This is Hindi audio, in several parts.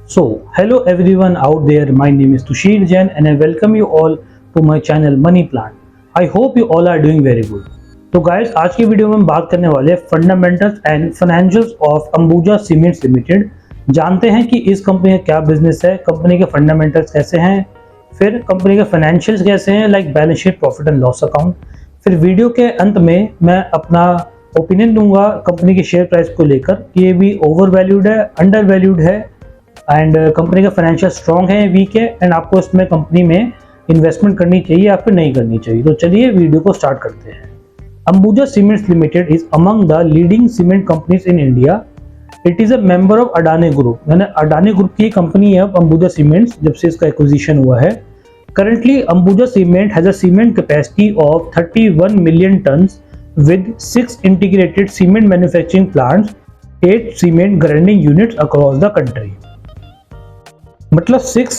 Hello everyone out there. My name is Tushir Jain and I welcome you all to my channel Money Plant. I hope you all are doing very good. तो गाइस आज की वीडियो में हम बात करने वाले fundamentals and financials of Ambuja cements limited. जानते हैं कि इस कंपनी का क्या बिजनेस है, कंपनी के फंडामेंटल्स कैसे हैं, फिर कंपनी के फाइनेंशियल्स कैसे हैं like balance sheet, profit and loss account. फिर वीडियो के अंत में मैं अपना ओपिनियन दूंगा कंपनी के शेयर प्राइस को लेकर कि ये भी ओवर वैल्यूड है, अंडर वैल्यूड है एंड कंपनी का फाइनेंशियल स्ट्रॉन्ग है, वीक है एंड आपको इसमें कंपनी में इन्वेस्टमेंट करनी चाहिए या फिर नहीं करनी चाहिए। तो चलिए वीडियो को स्टार्ट करते हैं। Ambuja cements limited is among the leading cement companies in India. It is a member of Adani group, यानी अडानी ग्रुप की कंपनी है अंबुजा सीमेंट्स जब से इसका एक्विजिशन हुआ है। Currently Ambuja cement has a cement capacity of 31 million turns with 6 integrated cement manufacturing plants, 8 cement grinding units across the country। मतलब 6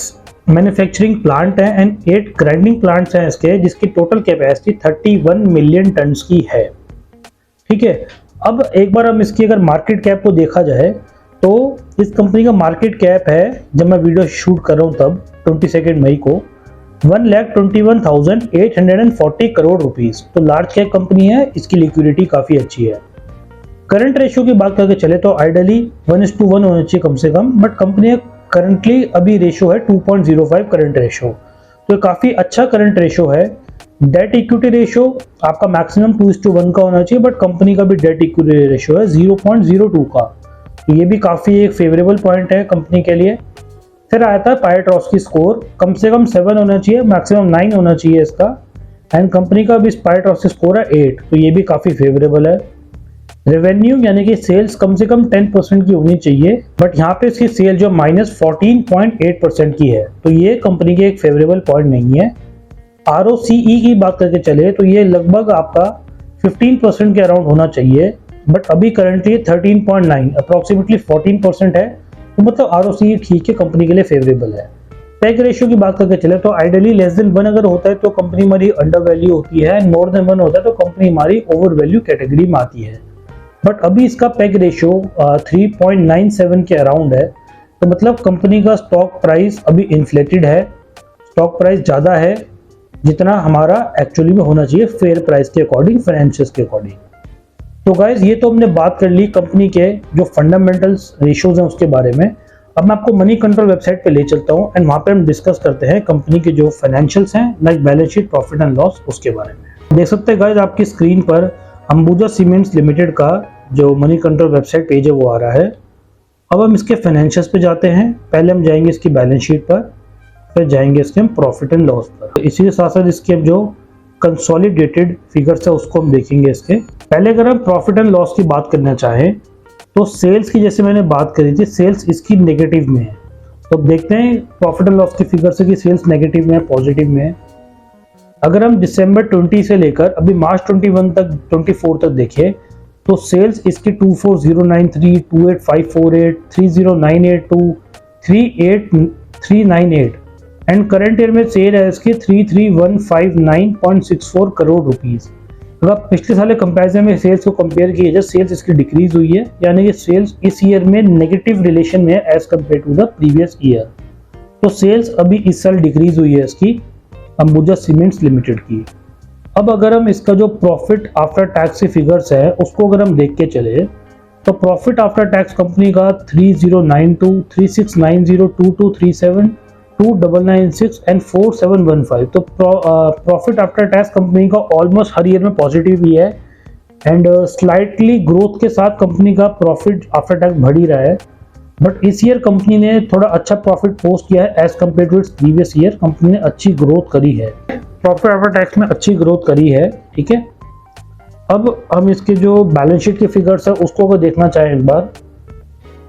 मैन्युफैक्चरिंग प्लांट हैं एंड 8 ग्राइंडिंग प्लांट्स हैं इसके, जिसकी टोटल कैपेसिटी 31 मिलियन टन्स की है। ठीक है, अब एक बार हम इसकी अगर मार्केट कैप को देखा जाए तो इस कंपनी का मार्केट कैप है, जब मैं वीडियो शूट कर रहा हूँ तब 22 मई को, 1,21,840 करोड़ रुपीस। तो लार्ज कैप कंपनी है, इसकी लिक्विडिटी काफ़ी अच्छी है। करंट रेशियो की बात करके चले तो आइडियली 1:1 होना चाहिए कम से कम, बट कंपनी करंटली अभी रेशियो है 2.05 करंट रेशियो, तो ये काफ़ी अच्छा करंट रेशियो है। डेट इक्विटी रेशियो आपका मैक्सिमम 2:1 का होना चाहिए, बट कंपनी का भी डेट इक्विटी रेशियो है 0.02 का, तो ये भी काफ़ी एक फेवरेबल पॉइंट है कंपनी के लिए। फिर आता है पायट्रॉस्की स्कोर, कम से कम 7 होना चाहिए, मैक्सिमम 9 होना चाहिए इसका, एंड कंपनी का भी पायट्रॉस्की स्कोर है 8, तो ये भी काफ़ी फेवरेबल है। रेवेन्यू यानी कि सेल्स कम से कम 10% की होनी चाहिए, बट यहाँ पे इसकी सेल जो -14.8% की है, तो ये कंपनी के एक फेवरेबल पॉइंट नहीं है। ROCE की बात करके चले तो ये लगभग आपका 15% के अराउंड होना चाहिए, बट अभी करंटली 13.9 अप्रॉक्सीमेटली 14% है, तो मतलब ROCE ठीक है, कंपनी के लिए फेवरेबल है। पैक रेशियो की बात करके चले तो आइडियली लेस देन 1 अगर होता है तो कंपनी हमारी अंडर वैल्यू होती है, मोर देन 1 होता है तो कंपनी हमारी ओवर वैल्यू कैटेगरी में आती है। बट अभी इसका पैक रेशियो 3.97 के अराउंड है, तो मतलब कंपनी का स्टॉक प्राइस अभी इन्फ्लेटेड है, स्टॉक प्राइस ज़्यादा है जितना हमारा एक्चुअली में होना चाहिए फेयर प्राइस के अकॉर्डिंग, फाइनेंशियल्स के अकॉर्डिंग। तो गाइज ये तो हमने बात कर ली कंपनी के जो फंडामेंटल्स रेशियोज हैं उसके बारे में। अब मैं आपको मनी कंट्रोल वेबसाइट पे ले चलता हूँ एंड वहाँ पे हम डिस्कस करते हैं कंपनी के जो फाइनेंशियल्स हैं like balance sheet, profit and loss, उसके बारे में। देख सकते हैं गाइज आपकी स्क्रीन पर अंबुजा सीमेंट्स लिमिटेड का जो मनी कंट्रोल वेबसाइट पेज है वो आ रहा है। अब हम इसके फाइनेंशियल्स पे जाते हैं। पहले हम जाएंगे इसकी बैलेंस शीट पर, फिर जाएंगे इसके हम प्रॉफिट एंड लॉस पर। तो इसी के साथ साथ इसके जो कंसोलिडेटेड फिगर्स है उसको हम देखेंगे इसके। पहले अगर हम प्रॉफिट एंड लॉस की बात करना चाहें तो सेल्स की जैसे मैंने बात करी थी, सेल्स इसकी नेगेटिव में है। तो देखते हैं प्रॉफिट एंड लॉस की फिगर से कि सेल्स नेगेटिव में है, पॉजिटिव में है। अगर हम दिसंबर 20 से लेकर अभी मार्च 24 तक देखें तो सेल्स इसकी 24,093, 28,548, 30,982, 38,398 एंड करंट ईयर में सेल है इसकी 33,159.64 करोड़ रुपीस। अगर आप पिछले साल के कंपेरिजन में सेल्स को कंपेयर किए जाए, सेल्स इसकी डिक्रीज हुई है, यानी कि सेल्स इस ईयर में नेगेटिव रिलेशन में है as compare to the previous year. तो सेल्स अभी इस साल डिक्रीज हुई है इसकी अंबुजा सीमेंट्स लिमिटेड की। अब अगर हम इसका जो प्रॉफिट आफ्टर टैक्स की फिगर्स है उसको अगर हम देख के चले तो प्रॉफिट आफ्टर टैक्स कंपनी का 3092, 3690, 2237, 2996 एंड 4715। तो प्रॉफिट आफ्टर टैक्स कंपनी का ऑलमोस्ट हर ईयर में पॉजिटिव ही है एंड स्लाइटली ग्रोथ के साथ कंपनी का प्रॉफिट आफ्टर टैक्स बढ़ ही रहा है। बट इस ईयर कंपनी ने थोड़ा अच्छा प्रॉफिट पोस्ट किया है as compare to its previous year. Company ने अच्छी ग्रोथ करी है, प्रॉफिट आफ्टर टैक्स में अच्छी ग्रोथ करी है। ठीक है, अब हम इसके जो बैलेंस शीट के फिगर्स है उसको अगर देखना चाहें एक बार,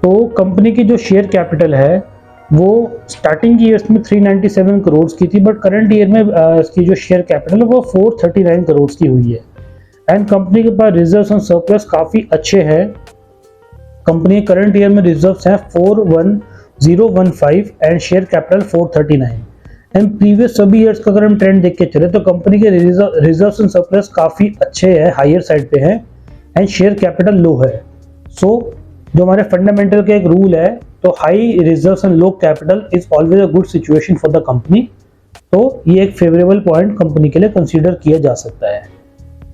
तो कंपनी की जो शेयर कैपिटल है वो स्टार्टिंग ईयर्स में 397 करोड़ की थी, बट करंट ईयर में इसकी जो शेयर कैपिटल है वो 439 करोड़ की हुई है। एंड कंपनी के पास रिजर्व्स एंड सरप्लस काफ़ी अच्छे हैं। कंपनी करंट ईयर में रिजर्व्स हैं 41,015 and share capital 439 and previous सभी ईयर्स का अगर हम ट्रेंड देख के चले तो कंपनी के रिजर्व्स एंड सरप्लस काफ़ी अच्छे हैं, हायर साइड पे हैं एंड शेयर कैपिटल लो है। सो जो हमारे फंडामेंटल का एक रूल है तो high reserves and low capital is always a good situation for the company. तो ये एक फेवरेबल पॉइंट कंपनी के लिए कंसीडर किया जा सकता है।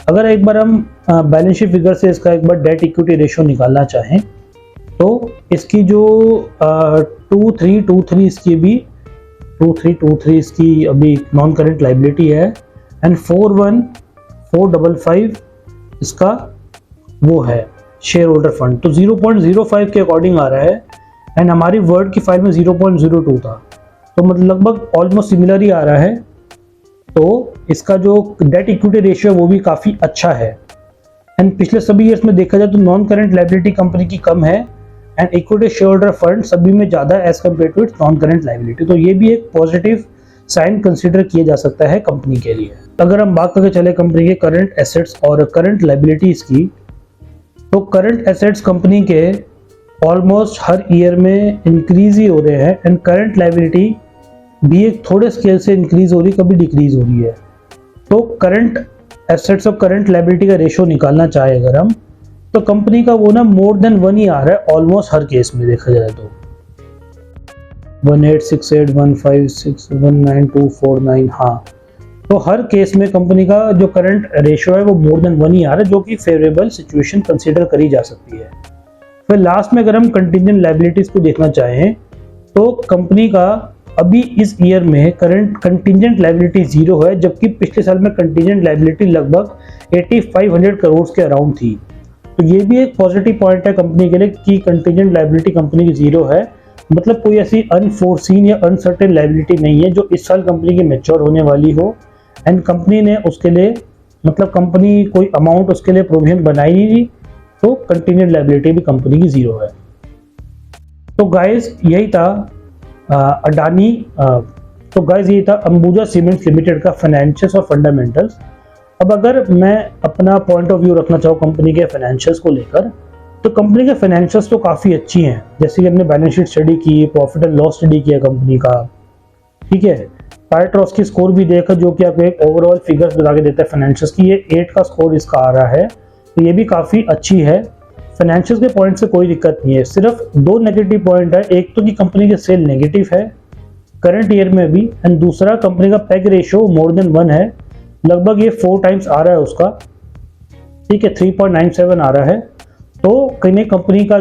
अगर एक बार हम बैलेंस शीट फिगर से इसका एक बार डेट इक्विटी रेशियो निकालना चाहें तो इसकी जो 2323 इसकी भी 2323 इसकी अभी नॉन करेंट लाइबिलिटी है एंड 41455 इसका वो है शेयर होल्डर फंड। तो 0.05 के अकॉर्डिंग आ रहा है एंड हमारी वर्ड की फाइल में 0.02 था, तो मतलब लगभग ऑलमोस्ट सिमिलर ही आ रहा है। तो इसका जो डेट इक्विटी रेशियो है वो भी काफ़ी अच्छा है एंड पिछले सभी ईयर्स में देखा जाए तो नॉन करेंट लाइबिलिटी कंपनी की कम है and equity share holder fund सभी में ज़्यादा as compare to its non current liability. तो ये भी एक पॉजिटिव साइन कंसिडर किया जा सकता है कंपनी के लिए। अगर हम बात करके चले कंपनी के करंट एसेट्स और करंट लाइबिलिटीज की, तो करंट एसेट्स कंपनी के ऑलमोस्ट हर ईयर में इंक्रीज ही हो रहे हैं एंड करंट लाइबिलिटी भी एक थोड़े स्केल से इंक्रीज हो रही, कभी डिक्रीज हो रही है। तो करंट एसेट्स और करंट लाइबिलिटी का रेशियो निकालना चाहे अगर हम, तो कंपनी का वो ना मोर देन 1 ही आ रहा है ऑलमोस्ट हर केस में देखा जाए तो 186815619249। हाँ, तो हर केस में कंपनी का जो करंट रेशियो है वो मोर देन 1 ही आ रहा है, जो कि फेवरेबल सिचुएशन कंसीडर करी जा सकती है। फिर लास्ट में अगर हम कंटिजेंट लाइबिलिटीज को देखना चाहें तो कंपनी का अभी इस ईयर में करंट कंटिजेंट लाइबिलिटी 0 है, जबकि पिछले साल में कंटिजेंट लाइबिलिटी लगभग 8500 करोड़ के अराउंड थी। तो ये भी एक पॉजिटिव पॉइंट है कंपनी के लिए कि कंटिजेंट लाइबिलिटी कंपनी की 0 है, मतलब कोई ऐसी अनफोर्सीन या अनसर्टेन लाइबिलिटी नहीं है जो इस साल कंपनी की मैच्योर होने वाली हो एंड कंपनी ने उसके लिए मतलब कंपनी कोई अमाउंट उसके लिए प्रोविजन बनाई नहीं थी, तो कंटिजेंट लाइबिलिटी भी कंपनी की 0 है। तो गाइस यही था अडानी तो गाइस यही था अंबुजा सीमेंट्स लिमिटेड का फाइनेंशियल्स और फंडामेंटल्स। अब अगर मैं अपना पॉइंट ऑफ व्यू रखना चाहूँ कंपनी के फाइनेंशियल्स को लेकर, तो कंपनी के फाइनेंशियल्स तो काफ़ी अच्छी हैं, जैसे कि हमने बैलेंस शीट स्टडी की, प्रॉफिट एंड लॉस स्टडी किया कंपनी का, ठीक है। पायट्रॉस की स्कोर भी देखा जो कि आपको एक ओवरऑल फिगर्स बता के देता है फाइनेंशियल्स की, ये 8 का स्कोर इसका आ रहा है, तो ये भी काफ़ी अच्छी है। फाइनेंशियल्स के पॉइंट से कोई दिक्कत नहीं है, सिर्फ 2 नेगेटिव पॉइंट है। एक तो कि कंपनी के सेल नेगेटिव है करंट ईयर में भी एंड दूसरा कंपनी का पैग रेशियो मोर देन 1 है, लगभग ये 4 टाइम्स आ रहा है उसका, ठीक है, 3.97 आ रहा है। तो कहीं कंपनी का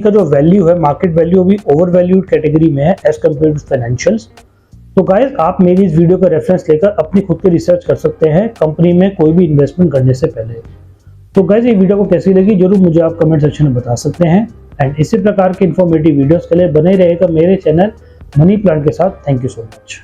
जो वैल्यू है, मार्केट वैल्यू भी ओवर वैल्यूड कैटेगरी में है एज कम्पेयर टू फाइनेंशियल्स। तो गाइस आप मेरी इस वीडियो का रेफरेंस लेकर अपनी खुद की रिसर्च कर सकते हैं कंपनी में कोई भी इन्वेस्टमेंट करने से पहले। तो गाइस ये वीडियो को कैसी लगी जरूर मुझे आप कमेंट सेक्शन में बता सकते हैं एंड इसी प्रकार के इन्फॉर्मेटिव वीडियोस के लिए बने रहेगा मेरे चैनल मनी प्लांट के साथ। Thank you so much.